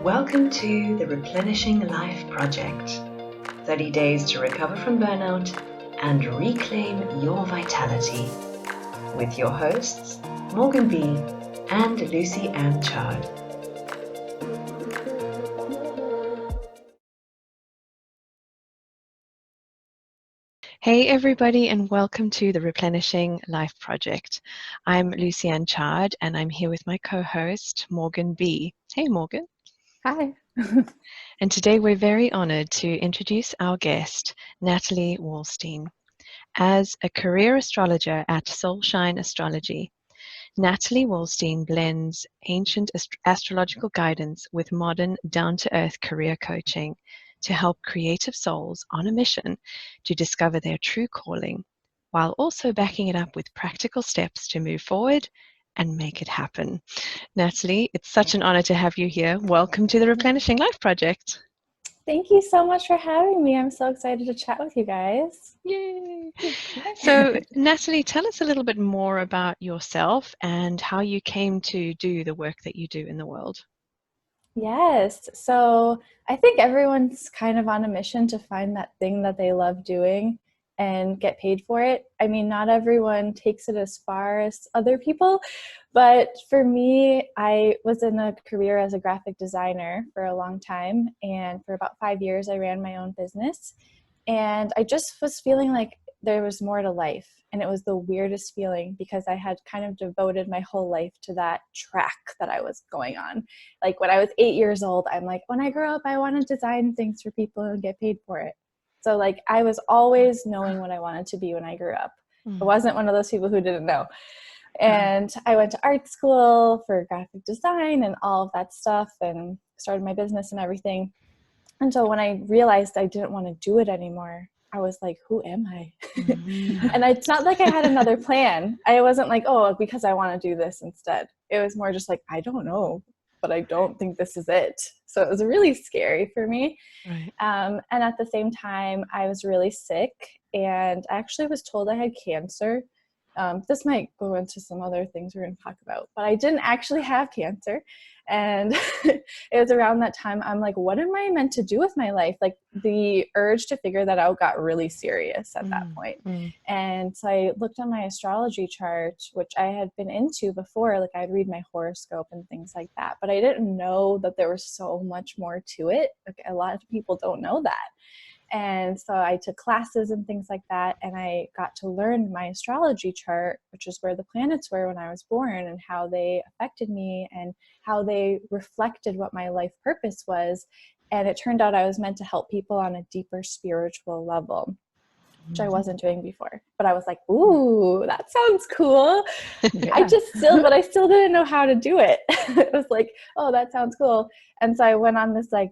Welcome to the Replenishing Life Project. 30 days to recover from burnout and reclaim your vitality. With your hosts, Morgan B. and Lucy Ann Chard. Hey everybody, and welcome to the Replenishing Life Project. I'm Lucy Ann Chard and I'm here with my co-host Morgan B. Hey Morgan. Hi. And today we're very honored to introduce our guest, Natalie Walstein. As a career astrologer at Soulshine Astrology, Natalie Walstein blends ancient astrological guidance with modern down-to-earth career coaching to help creative souls on a mission to discover their true calling, while also backing it up with practical steps to move forward and make it happen. Natalie, it's such an honor to have you here. Welcome to the Replenishing Life Project. Thank you so much for having me. I'm so excited to chat with you guys. Yay! So, Natalie, tell us a little bit more about yourself and how you came to do the work that you do in the world. Yes. So I think everyone's kind of on a mission to find that thing that they love doing and get paid for it. I mean, not everyone takes it as far as other people, but for me, I was in a career as a graphic designer for a long time. And for about 5 years, I ran my own business. And I just was feeling like there was more to life. And it was the weirdest feeling because I had kind of devoted my whole life to that track that I was going on. Like when I was 8 years old, I'm like, when I grow up, I want to design things for people and get paid for it. So like I was always knowing what I wanted to be when I grew up. I wasn't one of those people who didn't know. And I went to art school for graphic design and all of that stuff and started my business and everything. And so when I realized I didn't want to do it anymore, I was like, who am I? And it's not like I had another plan. I wasn't like, oh, because I want to do this instead. It was more just like, I don't know, but I don't think this is it. So it was really scary for me. Right. And at the same time, I was really sick and I actually was told I had cancer. This might go into some other things we're going to talk about, but I didn't actually have cancer. And it was around that time, I'm like, what am I meant to do with my life? Like the urge to figure that out got really serious at that point. And so I looked on my astrology chart, which I had been into before, like I'd read my horoscope and things like that, but I didn't know that there was so much more to it. Like a lot of people don't know that. And so I took classes and things like that, and I got to learn my astrology chart, which is where the planets were when I was born and how they affected me and how they reflected what my life purpose was. And it turned out I was meant to help people on a deeper spiritual level, which I wasn't doing before. But I was like, ooh, that sounds cool. Yeah. I still didn't know how to do it. It was like, oh, that sounds cool. And so I went on this like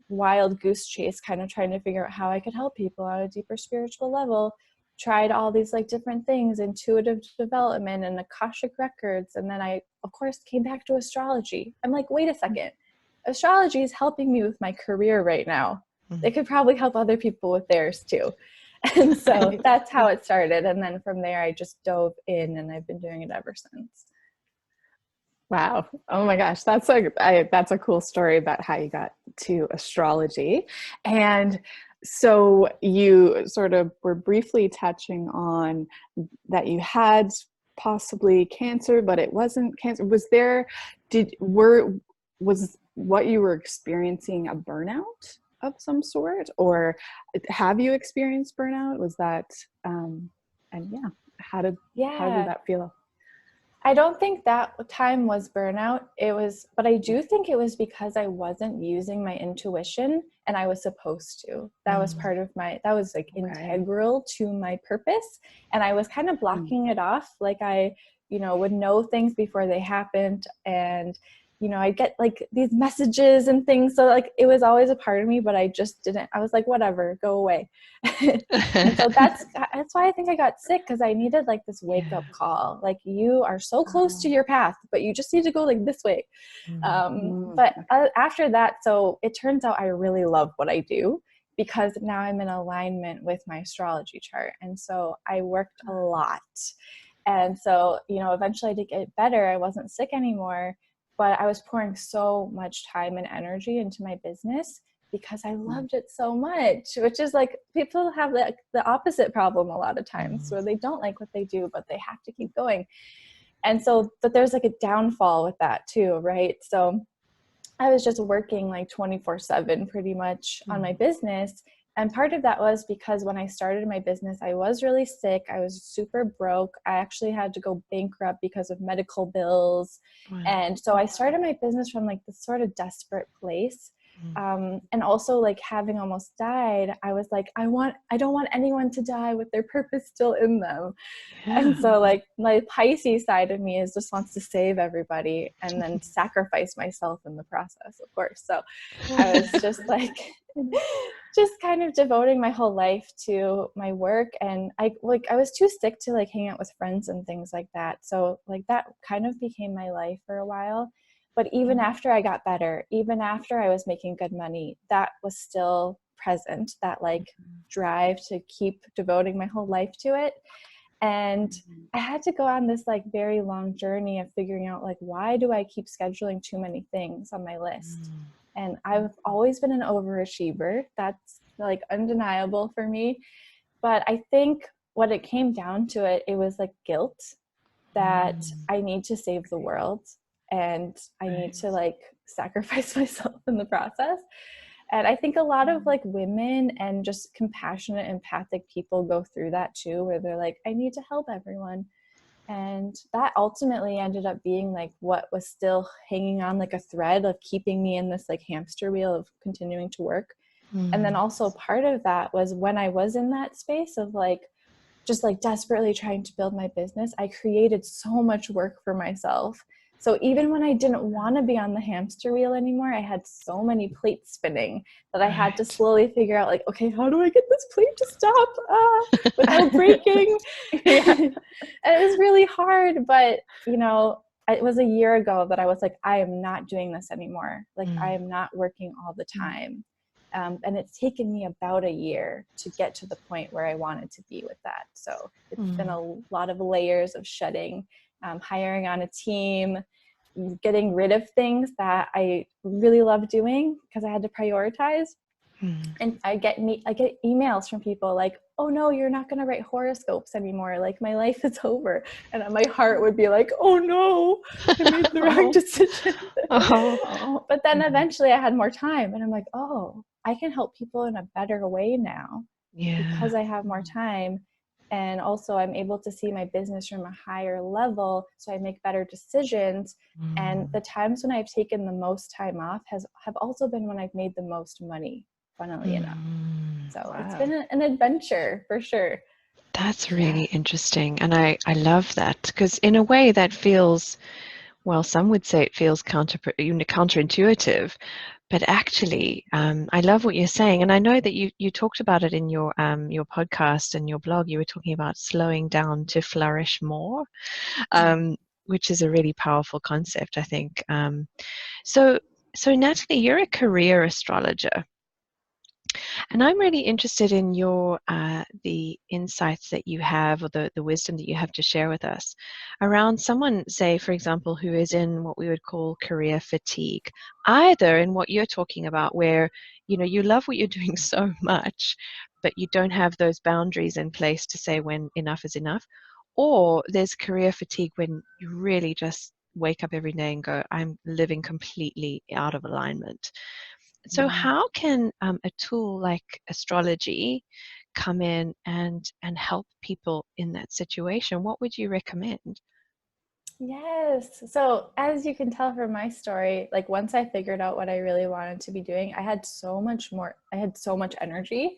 wild goose chase, kind of trying to figure out how I could help people on a deeper spiritual level. Tried all these like different things, intuitive development and Akashic records. And then I, of course, came back to astrology. I'm like, wait a second. Astrology is helping me with my career right now. It could probably help other people with theirs too. And so that's how it started. And then from there, I just dove in and I've been doing it ever since. Wow. Oh my gosh. That's a cool story about how you got to astrology. And so you sort of were briefly touching on that you had possibly cancer, but it wasn't cancer. Was what you were experiencing a burnout of some sort, or have you experienced burnout? Was that, how did that feel? I don't think that time was burnout. But I do think it was because I wasn't using my intuition and I was supposed to. That was that was like integral to my purpose. And I was kind of blocking it off. Like I, would know things before they happened. And, I'd get like these messages and things. So like, it was always a part of me, but I just didn't, I was like, whatever, go away. And so that's why I think I got sick. Cause I needed like this wake up call. Like you are so close to your path, but you just need to go like this way. But after that, so it turns out I really love what I do because now I'm in alignment with my astrology chart. And so I worked a lot. And so, eventually I did get better. I wasn't sick anymore. but I was pouring so much time and energy into my business because I loved it so much, which is like, people have the opposite problem a lot of times where they don't like what they do, but they have to keep going. And so, but there's like a downfall with that too, right? So I was just working like 24/7 pretty much on my business. And part of that was because when I started my business, I was really sick. I was super broke. I actually had to go bankrupt because of medical bills. Wow. And so I started my business from like this sort of desperate place. And also like having almost died, I was like, I don't want anyone to die with their purpose still in them. Yeah. And so like my Pisces side of me is just wants to save everybody and then sacrifice myself in the process, of course. So I was just like, just kind of devoting my whole life to my work. And I was too sick to like hang out with friends and things like that. So like that kind of became my life for a while. But even after I got better, even after I was making good money, that was still present, that like drive to keep devoting my whole life to it. And I had to go on this like very long journey of figuring out like, why do I keep scheduling too many things on my list? And I've always been an overachiever. That's like undeniable for me. But I think what it came down to it was like guilt that I need to save the world and I need to like sacrifice myself in the process. And I think a lot of like women and just compassionate, empathic people go through that too, where they're like, I need to help everyone. And that ultimately ended up being like what was still hanging on like a thread of keeping me in this like hamster wheel of continuing to work. And then also part of that was when I was in that space of like, just like desperately trying to build my business, I created so much work for myself. So even when I didn't want to be on the hamster wheel anymore, I had so many plates spinning that I had to slowly figure out like, okay, how do I get this plate to stop without breaking? And it was really hard, but you know, it was a year ago that I was like, I am not doing this anymore. Like I am not working all the time. And it's taken me about a year to get to the point where I wanted to be with that. So it's been a lot of layers of shedding, hiring on a team, getting rid of things that I really love doing because I had to prioritize. And I get emails from people like, oh no, you're not going to write horoscopes anymore. Like my life is over. And my heart would be like, oh no, I made the wrong decision. But then eventually I had more time and I'm like, oh, I can help people in a better way now because I have more time. And also I'm able to see my business from a higher level. So I make better decisions. And the times when I've taken the most time off have also been when I've made the most money, funnily enough. So it's been an adventure for sure. That's really interesting. And I love that because in a way that feels, well, some would say it feels counterintuitive, but actually, I love what you're saying. And I know that you talked about it in your podcast and your blog. You were talking about slowing down to flourish more, which is a really powerful concept, I think. So Natalie, you're a career astrologer. And I'm really interested in your the insights that you have or the wisdom that you have to share with us around someone, say, for example, who is in what we would call career fatigue, either in what you're talking about where, you know, you love what you're doing so much, but you don't have those boundaries in place to say when enough is enough, or there's career fatigue when you really just wake up every day and go, I'm living completely out of alignment. So how can a tool like astrology come in and help people in that situation? What would you recommend? Yes. So as you can tell from my story, like once I figured out what I really wanted to be doing, I had so much energy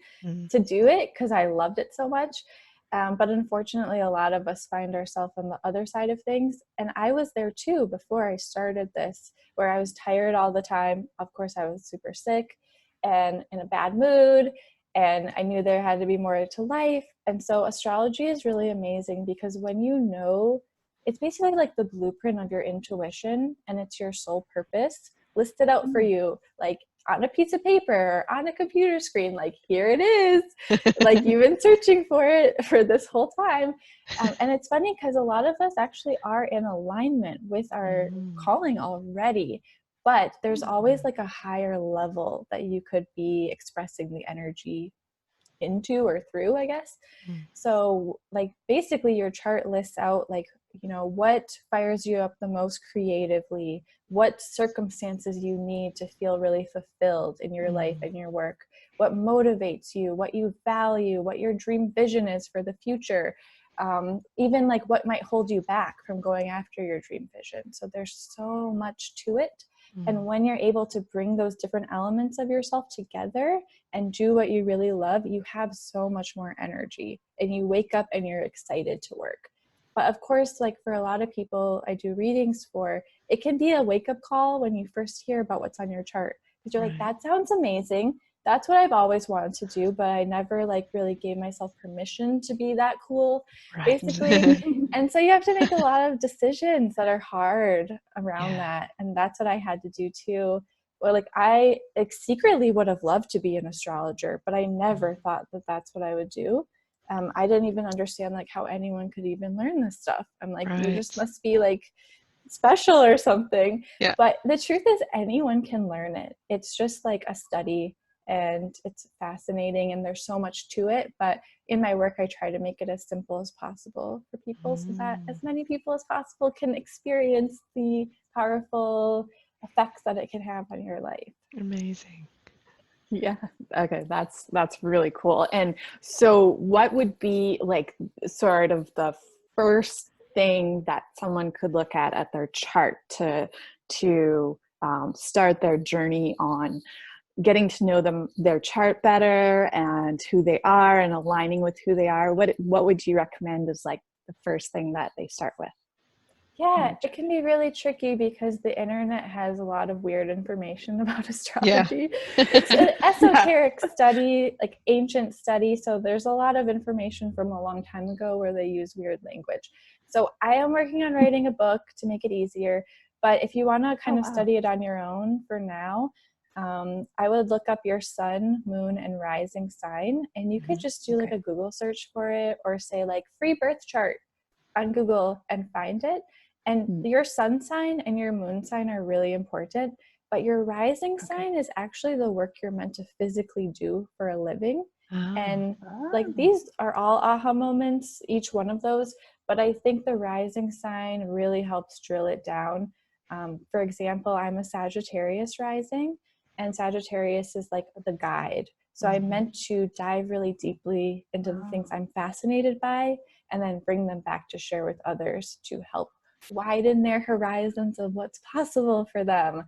to do it because I loved it so much. But unfortunately, a lot of us find ourselves on the other side of things. And I was there too before I started this, where I was tired all the time. Of course, I was super sick and in a bad mood. And I knew there had to be more to life. And so astrology is really amazing because when you know, it's basically like the blueprint of your intuition and it's your soul purpose listed out for you, like on a piece of paper or on a computer screen, like, here it is, like, you've been searching for it for this whole time. And it's funny because a lot of us actually are in alignment with our calling already, but there's always like a higher level that you could be expressing the energy into or through, I guess. So like basically your chart lists out like, you know, what fires you up the most creatively, what circumstances you need to feel really fulfilled in your life and your work, what motivates you, what you value, what your dream vision is for the future, even like what might hold you back from going after your dream vision. So there's so much to it. And when you're able to bring those different elements of yourself together and do what you really love, you have so much more energy and you wake up and you're excited to work. But of course, like for a lot of people I do readings for, it can be a wake-up call when you first hear about what's on your chart. Because you're like, that sounds amazing. That's what I've always wanted to do, but I never like really gave myself permission to be that cool, basically. And so you have to make a lot of decisions that are hard around that. And that's what I had to do too. Well, like I secretly would have loved to be an astrologer, but I never thought that that's what I would do. I didn't even understand like how anyone could even learn this stuff. I'm like, you just must be like special or something. But the truth is anyone can learn it. It's just like a study and it's fascinating and there's so much to it. But in my work, I try to make it as simple as possible for people so that as many people as possible can experience the powerful effects that it can have on your life. Amazing. Yeah. Okay. That's really cool. And so what would be like sort of the first thing that someone could look at their chart to start their journey on getting to know their chart better and who they are and aligning with who they are? What would you recommend is like the first thing that they start with? Yeah, it can be really tricky because the internet has a lot of weird information about astrology. It's an esoteric study, like ancient study. So there's a lot of information from a long time ago where they use weird language. So I am working on writing a book to make it easier. But if you want to kind of study it on your own for now, I would look up your sun, moon, and rising sign. And you could just do like a Google search for it or say like free birth chart on Google and find it. And your sun sign and your moon sign are really important, but your rising sign is actually the work you're meant to physically do for a living. And like these are all aha moments, each one of those, but I think the rising sign really helps drill it down. For example, I'm a Sagittarius rising, and Sagittarius is like the guide. So I meant to dive really deeply into the things I'm fascinated by and then bring them back to share with others to help widen their horizons of what's possible for them.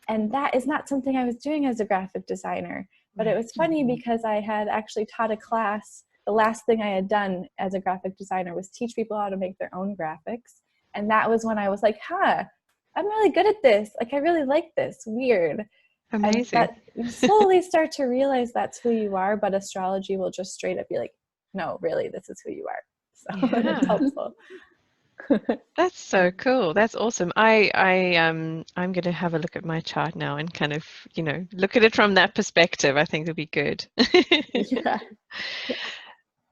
And that is not something I was doing as a graphic designer, but it was funny because I had actually taught a class. The last thing I had done as a graphic designer was teach people how to make their own graphics. And that was when I was like, I'm really good at this. Like, I really like this. Weird. Amazing. And that you slowly start to realize that's who you are, but astrology will just straight up be like, no, really, this is who you are. So it's helpful. That's so cool. That's awesome. I'm going to have a look at my chart now and kind of, look at it from that perspective. I think it'll be good.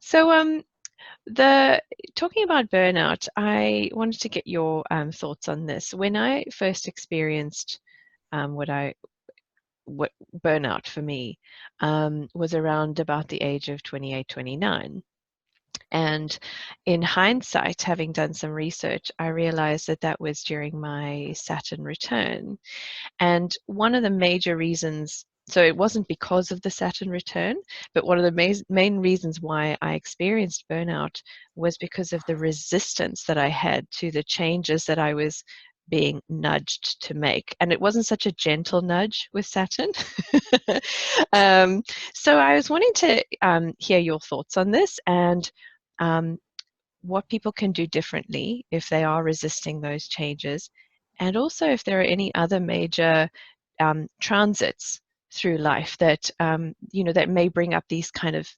So, talking about burnout, I wanted to get your thoughts on this. When I first experienced what burnout for me was around about the age of 28, 29. And in hindsight, having done some research, I realized that was during my Saturn return. And one of the major reasons, so it wasn't because of the Saturn return, but one of the main reasons why I experienced burnout was because of the resistance that I had to the changes that I was being nudged to make. And it wasn't such a gentle nudge with Saturn. So I was wanting to hear your thoughts on this and what people can do differently if they are resisting those changes, and also if there are any other major transits through life that that may bring up these kind of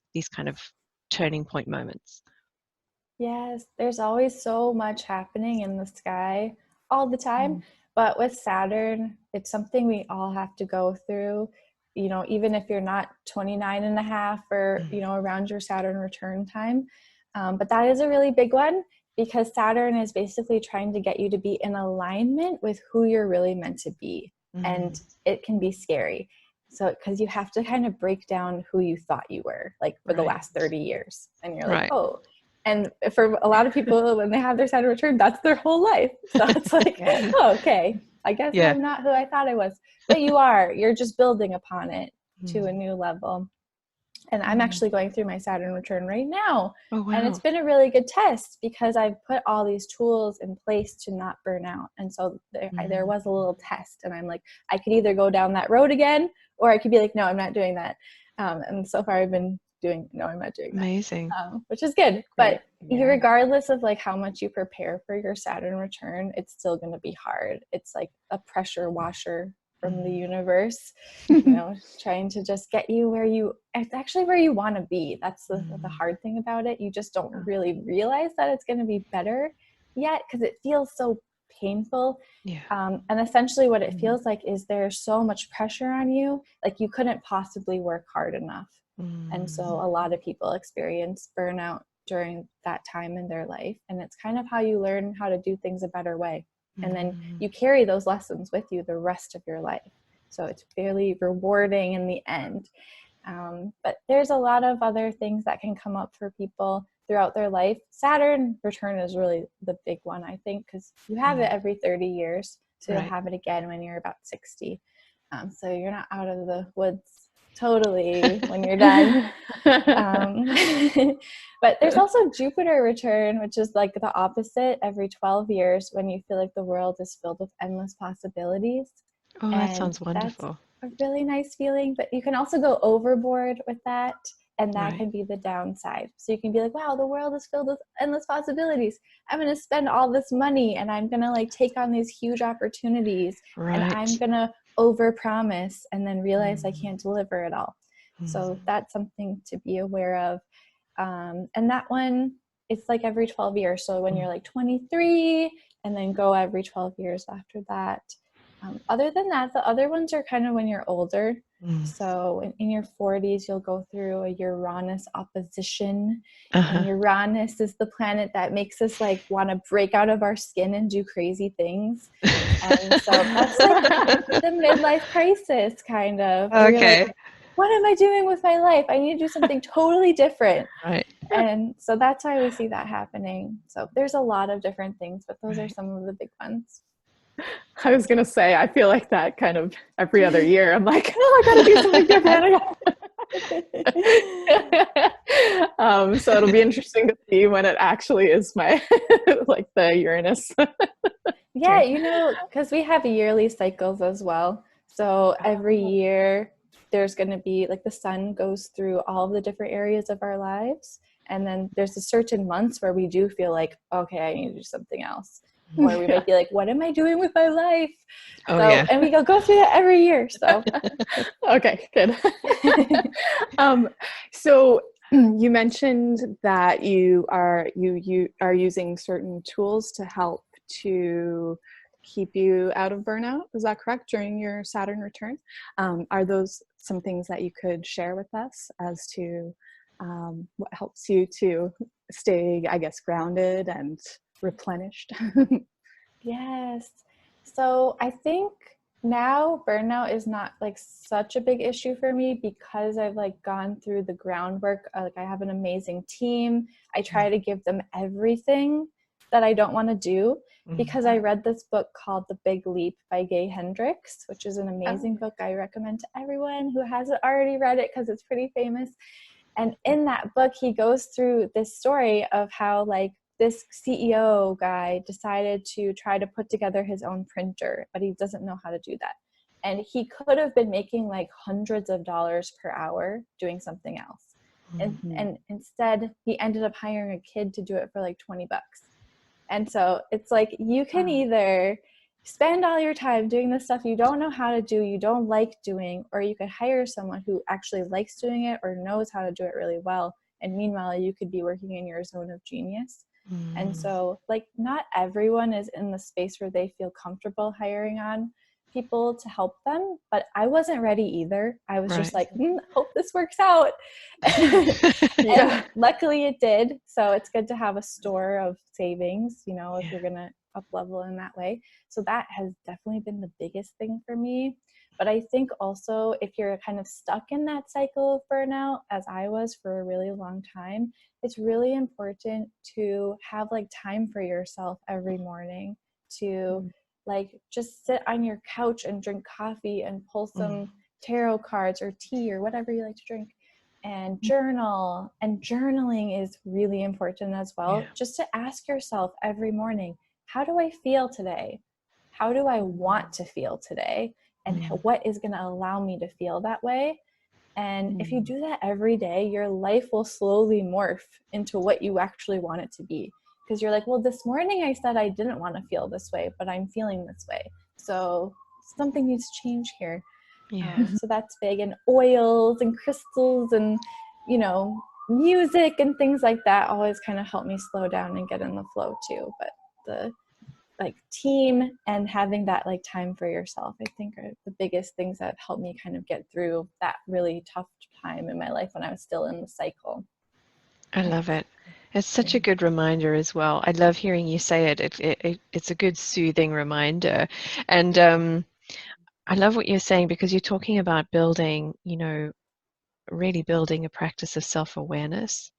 turning point moments. Yes, there's always so much happening in the sky all the time. But with Saturn, it's something we all have to go through. you know, even if you're not 29 and a half or, you know, around your Saturn return time. But that is a really big one, because Saturn is basically trying to get you to be in alignment with who you're really meant to be. And it can be scary. So, because you have to kind of break down who you thought you were, like, for the last 30 years. And you're like, oh, and for a lot of people, when they have their Saturn return, that's their whole life. So it's like, oh, okay, I guess I'm not who I thought I was. But you are. You're just building upon it to a new level. And I'm actually going through my Saturn return right now. Oh, wow. And it's been a really good test, because I've put all these tools in place to not burn out. And so there was a little test, and I'm like, I could either go down that road again, or I could be like, no, I'm not doing that. And so far I've been doing, no, I'm not doing that. Amazing. Which is good. But regardless of like how much you prepare for your Saturn return, it's still going to be hard. It's like a pressure washer from the universe, you know, trying to just get you it's actually where you want to be. That's the hard thing about it. You just don't really realize that it's going to be better yet, because it feels so painful. And essentially what it feels like is there's so much pressure on you, like you couldn't possibly work hard enough. And so a lot of people experience burnout during that time in their life. And it's kind of how you learn how to do things a better way. And then you carry those lessons with you the rest of your life. So it's fairly rewarding in the end. But there's a lot of other things that can come up for people throughout their life. Saturn return is really the big one, I think, because you have it every 30 years. So you'll have it again when you're about 60. So you're not out of the woods totally when you're done. But there's also Jupiter return, which is like the opposite, every 12 years, when you feel like the world is filled with endless possibilities. Oh, that sounds wonderful. That's a really nice feeling, but you can also go overboard with that, and that can be the downside. So you can be like, wow, the world is filled with endless possibilities. I'm going to spend all this money, and I'm going to like take on these huge opportunities, and I'm going to overpromise and then realize I can't deliver it all. So that's something to be aware of. And that one, it's like every 12 years. So when you're like 23, and then go every 12 years after that. Other than that, the other ones are kind of when you're older. So in your 40s, you'll go through a Uranus opposition. And Uranus is the planet that makes us like want to break out of our skin and do crazy things. And so that's like the midlife crisis kind of. Okay. Like, what am I doing with my life? I need to do something totally different. And so that's why we see that happening. So there's a lot of different things, but those are some of the big ones. I was going to say, I feel like that kind of every other year. I'm like, oh, I got to do something different. So it'll be interesting to see when it actually is my, like the Uranus. Yeah, you know, because we have yearly cycles as well. So every year there's going to be like the sun goes through all of the different areas of our lives. And then there's a certain months where we do feel like, okay, I need to do something else. Or we might be like, what am I doing with my life? And we go through that every year. So, okay, good. So you mentioned that you are using certain tools to help to keep you out of burnout. Is that correct? During your Saturn return, are those some things that you could share with us as to what helps you to stay, I guess, grounded and replenished? Yes. So I think now burnout is not like such a big issue for me, because I've like gone through the groundwork. Like I have an amazing team. I try to give them everything that I don't want to do, because I read this book called The Big Leap by Gay Hendricks, which is an amazing book. I recommend to everyone who hasn't already read it, because it's pretty famous. And in that book, he goes through this story of how like this CEO guy decided to try to put together his own printer, but he doesn't know how to do that. And he could have been making like hundreds of dollars per hour doing something else. And instead he ended up hiring a kid to do it for like $20. And so it's like, you can either spend all your time doing the stuff you don't know how to do, you don't like doing, or you could hire someone who actually likes doing it or knows how to do it really well. And meanwhile, you could be working in your zone of genius. And so like not everyone is in the space where they feel comfortable hiring on people to help them, but I wasn't ready either. I was just Right. like, hope this works out. Yeah. And luckily it did. So it's good to have a store of savings, if Yeah. you're going to up level in that way. So that has definitely been the biggest thing for me. But I think also if you're kind of stuck in that cycle of burnout, as I was for a really long time, it's really important to have like time for yourself every morning, to like just sit on your couch and drink coffee and pull some tarot cards or tea or whatever you like to drink, and journal. And journaling is really important as well. Yeah. Just to ask yourself every morning, how do I feel today? How do I want to feel today? And what is going to allow me to feel that way? And if you do that every day, your life will slowly morph into what you actually want it to be. Because you're like, well, this morning I said I didn't want to feel this way, but I'm feeling this way. So something needs to change here. Yeah. So that's big. And oils and crystals and, music and things like that always kind of help me slow down and get in the flow too. But the team and having that like time for yourself, I think, are the biggest things that helped me kind of get through that really tough time in my life when I was still in the cycle. I love it. It's such a good reminder as well. I love hearing you say it. It's a good soothing reminder. And I love what you're saying, because you're talking about building, really building a practice of self-awareness.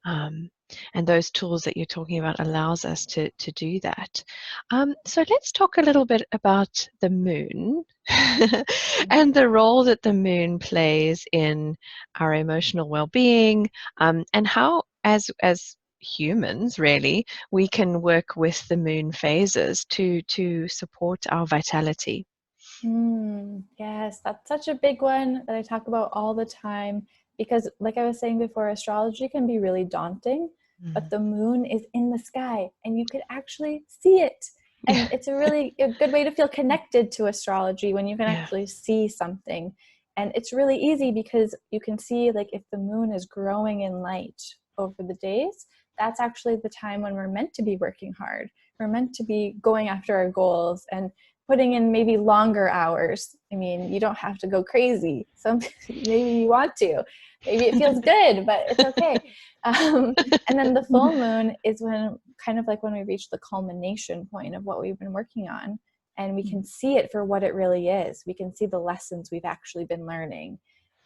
And those tools that you're talking about allows us to do that. So let's talk a little bit about the moon and the role that the moon plays in our emotional well-being, and how, as humans, really, we can work with the moon phases to support our vitality. Yes, that's such a big one that I talk about all the time, because like I was saying before, astrology can be really daunting, but the moon is in the sky and you could actually see it. And it's a good way to feel connected to astrology, when you can actually see something. And it's really easy because you can see, like, if the moon is growing in light over the days, that's actually the time when we're meant to be working hard. We're meant to be going after our goals and putting in maybe longer hours. I mean, you don't have to go crazy. Maybe you want to. Maybe it feels good, but it's okay. And then the full moon is when we reach the culmination point of what we've been working on, and we can see it for what it really is. We can see the lessons we've actually been learning,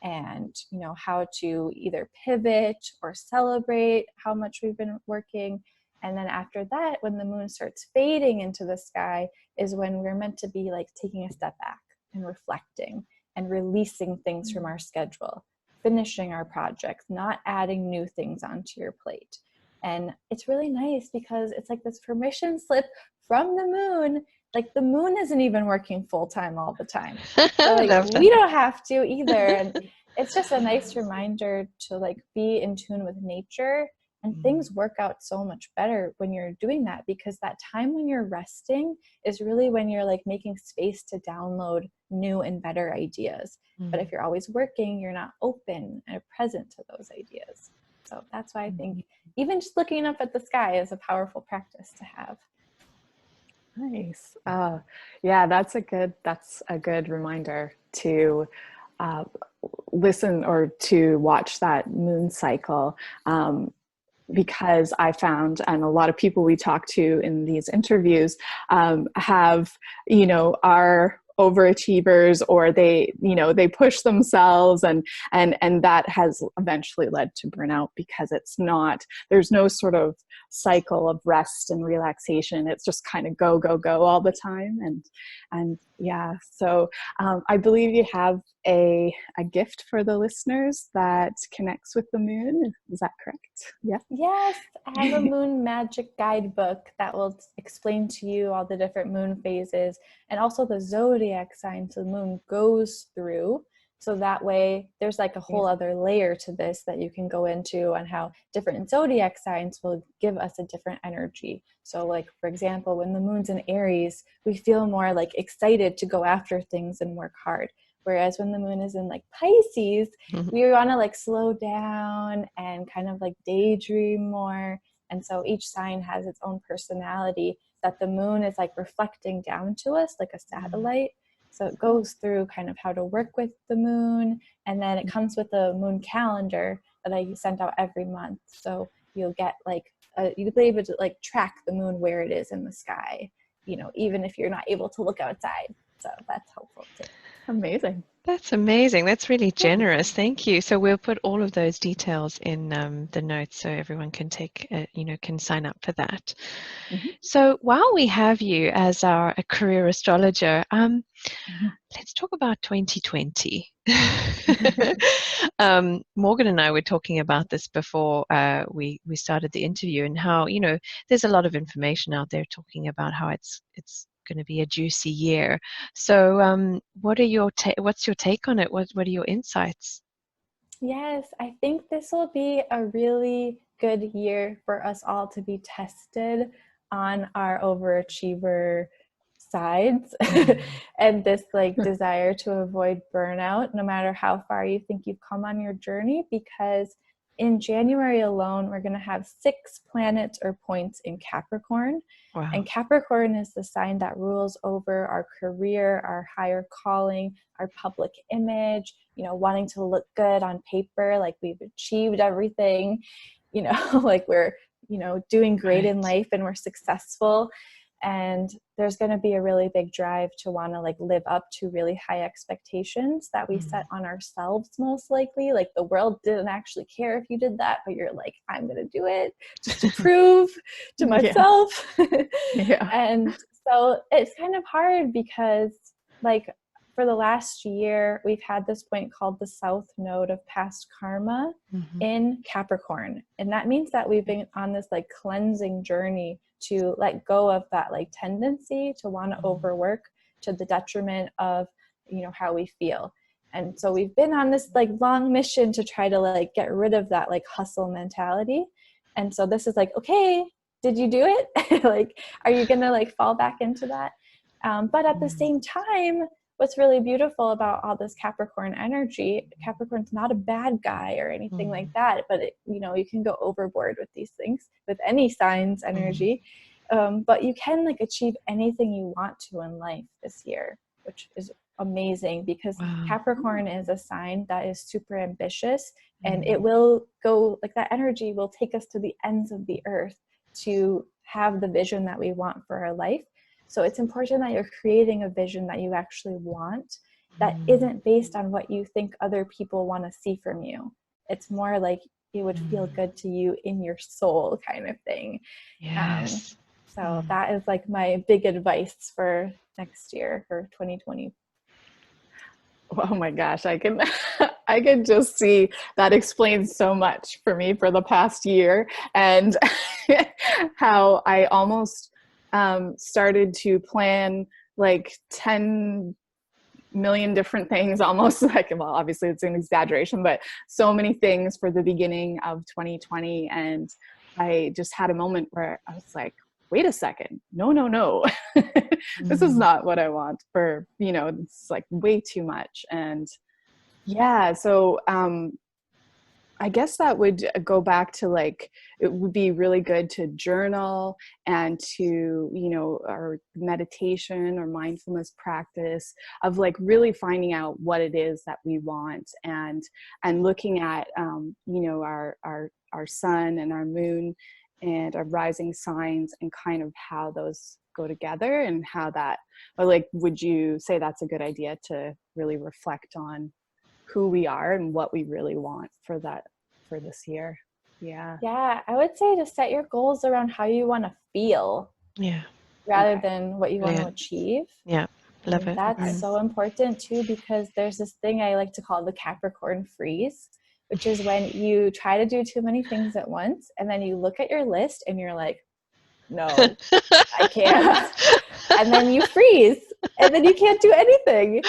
and how to either pivot or celebrate how much we've been working. And then after that, when the moon starts fading into the sky, is when we're meant to be like taking a step back and reflecting and releasing things from our schedule, finishing our projects, not adding new things onto your plate. And it's really nice because it's like this permission slip from the moon. Like, the moon isn't even working full time all the time. So we don't have to either. And it's just a nice reminder to like be in tune with nature. And things work out so much better when you're doing that, because that time when you're resting is really when you're like making space to download new and better ideas. But if you're always working, you're not open and present to those ideas. So that's why I think even just looking up at the sky is a powerful practice to have. Nice. Yeah, that's a good reminder to listen or to watch that moon cycle. Because I found, and a lot of people we talk to in these interviews have, are overachievers, or they push themselves, and that has eventually led to burnout, because there's no sort of cycle of rest and relaxation. It's just kind of go all the time. And yeah, so I believe you have a gift for the listeners that connects with the moon. Is that correct? Yeah. Yes, I have a moon magic guidebook that will explain to you all the different moon phases and also the zodiac signs the moon goes through. So that way there's like a whole other layer to this that you can go into on how different zodiac signs will give us a different energy. So like, for example, when the moon's in Aries, we feel more like excited to go after things and work hard. Whereas when the moon is in like Pisces, we want to like slow down and kind of like daydream more. And so each sign has its own personality that the moon is like reflecting down to us like a satellite. So it goes through kind of how to work with the moon, and then it comes with a moon calendar that I send out every month. So you'll get like you'll be able to like track the moon where it is in the sky, you know, even if you're not able to look outside. So that's helpful too. Amazing. That's amazing. That's really generous. Thank you. So we'll put all of those details in the notes so everyone can take, can sign up for that. Mm-hmm. So while we have you as a career astrologer, let's talk about 2020. Morgan and I were talking about this before we started the interview, and how, there's a lot of information out there talking about how it's going to be a juicy year. So what's your take on it? What are your insights? Yes, I think this will be a really good year for us all to be tested on our overachiever sides and this like desire to avoid burnout, no matter how far you think you've come on your journey, because in January alone, we're going to have 6 planets or points in Capricorn. Wow. And Capricorn is the sign that rules over our career, our higher calling, our public image, wanting to look good on paper, like we've achieved everything, like we're, doing great in life and we're successful. And there's going to be a really big drive to want to like live up to really high expectations that we set on ourselves, most likely. Like the world didn't actually care if you did that, but you're like, I'm going to do it just to prove to myself. Yeah. And so it's kind of hard because like for the last year, we've had this point called the South Node of past karma in Capricorn. And that means that we've been on this like cleansing journey to let go of that like tendency to want to overwork to the detriment of, how we feel. And so we've been on this like long mission to try to like get rid of that like hustle mentality. And so this is like, okay, did you do it? Like, are you going to like fall back into that? But at the same time, what's really beautiful about all this Capricorn energy, Capricorn's not a bad guy or anything like that, but you can go overboard with these things, with any sign's energy. But you can like achieve anything you want to in life this year, which is amazing because Capricorn is a sign that is super ambitious, and it will go like that energy will take us to the ends of the earth to have the vision that we want for our life. So it's important that you're creating a vision that you actually want, that isn't based on what you think other people want to see from you. It's more like it would feel good to you in your soul kind of thing. Yes. So that is like my big advice for next year, for 2020. Oh my gosh, I can just see that explains so much for me for the past year, and how I almost started to plan like 10 million different things, almost like, well, obviously it's an exaggeration, but so many things for the beginning of 2020. And I just had a moment where I was like, wait a second, no, this is not what I want for, it's like way too much. And yeah, so I guess that would go back to like, it would be really good to journal and to, our meditation or mindfulness practice of like really finding out what it is that we want, and looking at, our sun and our moon and our rising signs, and kind of how those go together, and how that, or like, would you say that's a good idea to really reflect on who we are and what we really want for this year? Yeah, I would say to set your goals around how you want to feel, rather than what you want to achieve. Love it. That's so important too, because there's this thing I like to call the Capricorn Freeze, which is when you try to do too many things at once, and then you look at your list and you're like, no, I can't. And then you freeze, and then you can't do anything.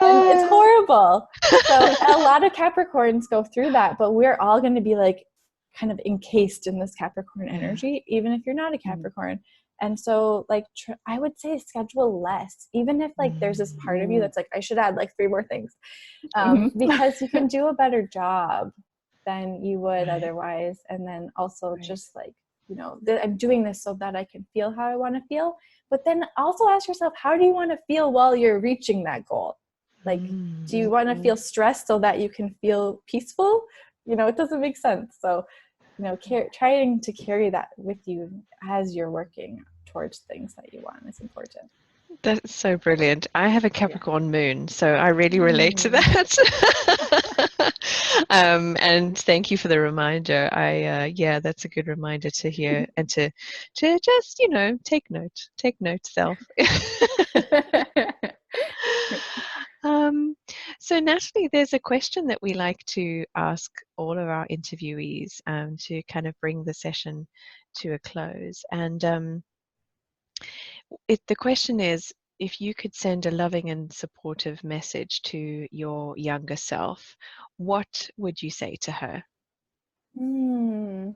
And it's horrible. So a lot of Capricorns go through that, but we're all going to be like kind of encased in this Capricorn energy, even if you're not a Capricorn. And so like, I would say schedule less, even if like there's this part of you that's like, I should add like 3 more things, because you can do a better job than you would otherwise. And then also just like, I'm doing this so that I can feel how I want to feel. But then also ask yourself, how do you want to feel while you're reaching that goal? Like, do you want to feel stressed so that you can feel peaceful? It doesn't make sense. So, trying to carry that with you as you're working towards things that you want is important. That's so brilliant. I have a Capricorn moon, so I really relate to that. And thank you for the reminder. Yeah, that's a good reminder to hear and to just, take note, self. So Natalie, there's a question that we like to ask all of our interviewees to kind of bring the session to a close. And the question is, if you could send a loving and supportive message to your younger self, what would you say to her? Man,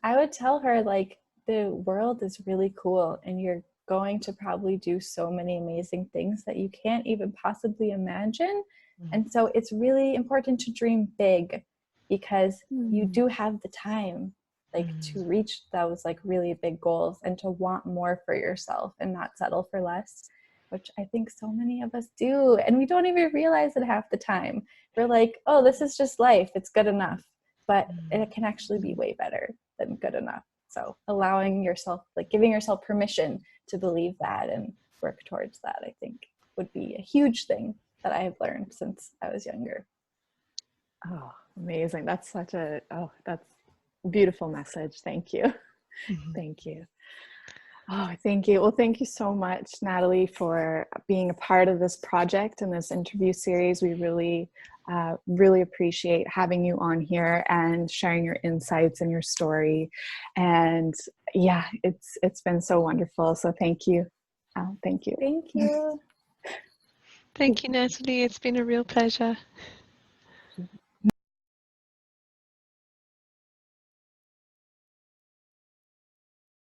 I would tell her, like, the world is really cool and you're going to probably do so many amazing things that you can't even possibly imagine. And so it's really important to dream big, because you do have the time, like, to reach those, like, really big goals and to want more for yourself and not settle for less, which I think so many of us do. And we don't even realize it half the time. We're like, oh, this is just life. It's good enough. But it can actually be way better than good enough. So allowing yourself, like, giving yourself permission to believe that and work towards that, I think would be a huge thing that I have learned since I was younger. Oh, amazing. That's that's a beautiful message. Thank you. Thank you. Oh, thank you. Well, thank you so much, Natalie, for being a part of this project and this interview series. We really appreciate having you on here and sharing your insights and your story. And yeah, it's been so wonderful. So thank you. Thank you. Thank you. Thank you, Natalie. It's been a real pleasure.